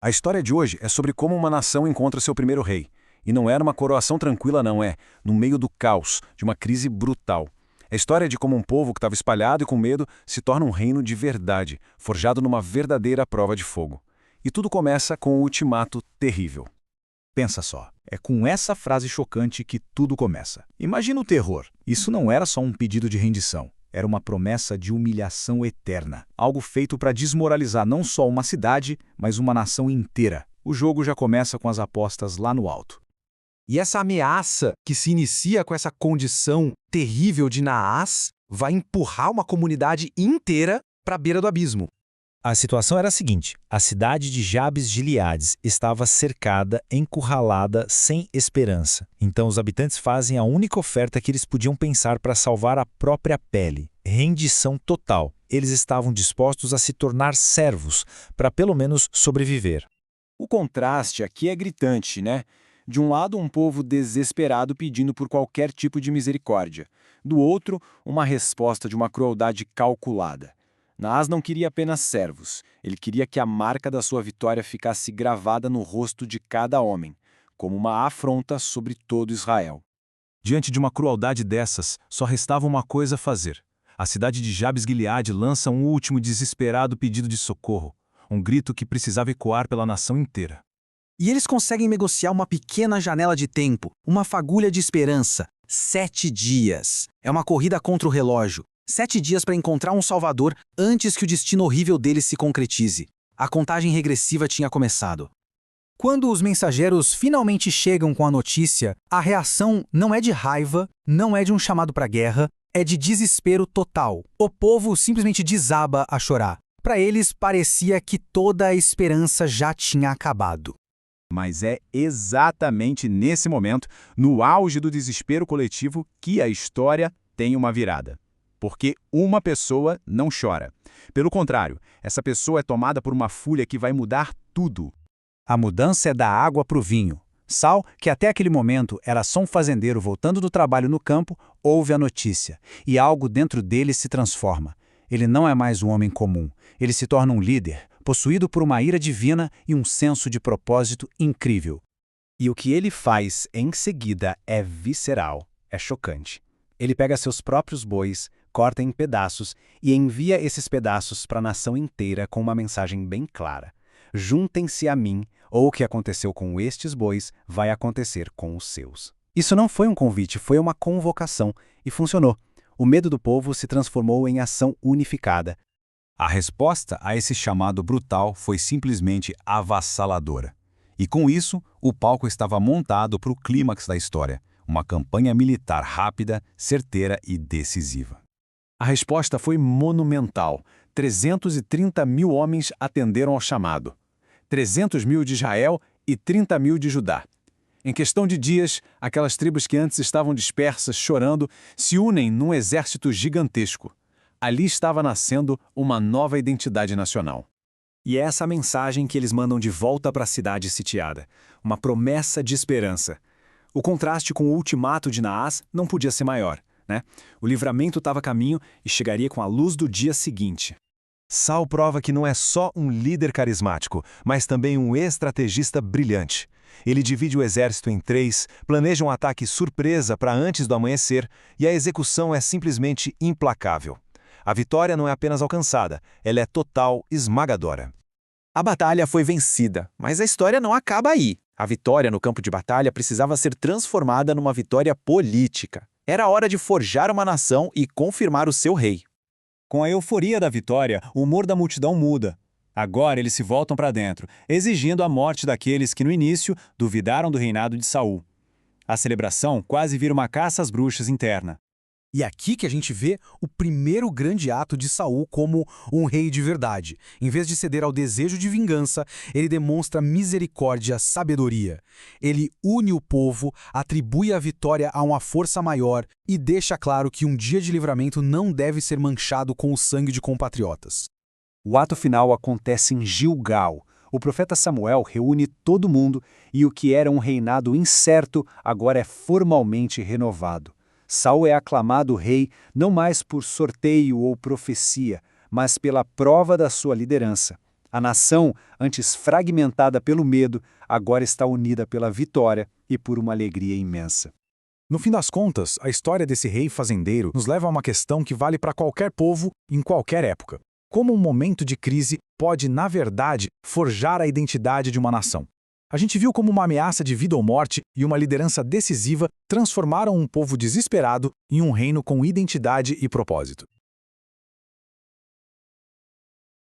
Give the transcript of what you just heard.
A história de hoje é sobre como uma nação encontra seu primeiro rei. E não era uma coroação tranquila, não é, no meio do caos, de uma crise brutal. É a história de como um povo que estava espalhado e com medo se torna um reino de verdade, forjado numa verdadeira prova de fogo. E tudo começa com um ultimato terrível. Pensa só, é com essa frase chocante que tudo começa. Imagina o terror. Isso não era só um pedido de rendição. Era uma promessa de humilhação eterna. Algo feito para desmoralizar não só uma cidade, mas uma nação inteira. O jogo já começa com as apostas lá no alto. E essa ameaça, que se inicia com essa condição terrível de Naás, vai empurrar uma comunidade inteira para a beira do abismo. A situação era a seguinte: a cidade de Jabes de Gileade estava cercada, encurralada, sem esperança. Então os habitantes fazem a única oferta que eles podiam pensar para salvar a própria pele: rendição total. Eles estavam dispostos a se tornar servos para pelo menos sobreviver. O contraste aqui é gritante, né? De um lado, um povo desesperado pedindo por qualquer tipo de misericórdia. Do outro, uma resposta de uma crueldade calculada. Naás não queria apenas servos, ele queria que a marca da sua vitória ficasse gravada no rosto de cada homem, como uma afronta sobre todo Israel. Diante de uma crueldade dessas, só restava uma coisa a fazer. A cidade de Jabes Gileade lança um último desesperado pedido de socorro, um grito que precisava ecoar pela nação inteira. E eles conseguem negociar uma pequena janela de tempo, uma fagulha de esperança. 7 dias. É uma corrida contra o relógio. 7 dias para encontrar um salvador antes que o destino horrível deles se concretize. A contagem regressiva tinha começado. Quando os mensageiros finalmente chegam com a notícia, a reação não é de raiva, não é de um chamado para guerra, é de desespero total. O povo simplesmente desaba a chorar. Para eles, parecia que toda a esperança já tinha acabado. Mas é exatamente nesse momento, no auge do desespero coletivo, que a história tem uma virada. Porque uma pessoa não chora. Pelo contrário, essa pessoa é tomada por uma fúria que vai mudar tudo. A mudança é da água para o vinho. Saul, que até aquele momento era só um fazendeiro voltando do trabalho no campo, ouve a notícia, e algo dentro dele se transforma. Ele não é mais um homem comum. Ele se torna um líder, possuído por uma ira divina e um senso de propósito incrível. E o que ele faz em seguida é visceral, é chocante. Ele pega seus próprios bois, corta em pedaços e envia esses pedaços para a nação inteira com uma mensagem bem clara: juntem-se a mim, ou o que aconteceu com estes bois vai acontecer com os seus. Isso não foi um convite, foi uma convocação, e funcionou. O medo do povo se transformou em ação unificada. A resposta a esse chamado brutal foi simplesmente avassaladora. E com isso, o palco estava montado para o clímax da história, uma campanha militar rápida, certeira e decisiva. A resposta foi monumental. 330 mil homens atenderam ao chamado. 300 mil de Israel e 30 mil de Judá. Em questão de dias, aquelas tribos que antes estavam dispersas, chorando, se unem num exército gigantesco. Ali estava nascendo uma nova identidade nacional. E é essa mensagem que eles mandam de volta para a cidade sitiada. Uma promessa de esperança. O contraste com o ultimato de Naás não podia ser maior, né? O livramento estava a caminho e chegaria com a luz do dia seguinte. Saul prova que não é só um líder carismático, mas também um estrategista brilhante. Ele divide o exército em 3, planeja um ataque surpresa para antes do amanhecer, e a execução é simplesmente implacável. A vitória não é apenas alcançada, ela é total, esmagadora. A batalha foi vencida, mas a história não acaba aí. A vitória no campo de batalha precisava ser transformada numa vitória política. Era hora de forjar uma nação e confirmar o seu rei. Com a euforia da vitória, o humor da multidão muda. Agora eles se voltam para dentro, exigindo a morte daqueles que no início duvidaram do reinado de Saul. A celebração quase vira uma caça às bruxas interna. E é aqui que a gente vê o primeiro grande ato de Saul como um rei de verdade. Em vez de ceder ao desejo de vingança, ele demonstra misericórdia, sabedoria. Ele une o povo, atribui a vitória a uma força maior e deixa claro que um dia de livramento não deve ser manchado com o sangue de compatriotas. O ato final acontece em Gilgal. O profeta Samuel reúne todo mundo e o que era um reinado incerto agora é formalmente renovado. Saul é aclamado rei não mais por sorteio ou profecia, mas pela prova da sua liderança. A nação, antes fragmentada pelo medo, agora está unida pela vitória e por uma alegria imensa. No fim das contas, a história desse rei fazendeiro nos leva a uma questão que vale para qualquer povo, em qualquer época. Como um momento de crise pode, na verdade, forjar a identidade de uma nação? A gente viu como uma ameaça de vida ou morte e uma liderança decisiva transformaram um povo desesperado em um reino com identidade e propósito.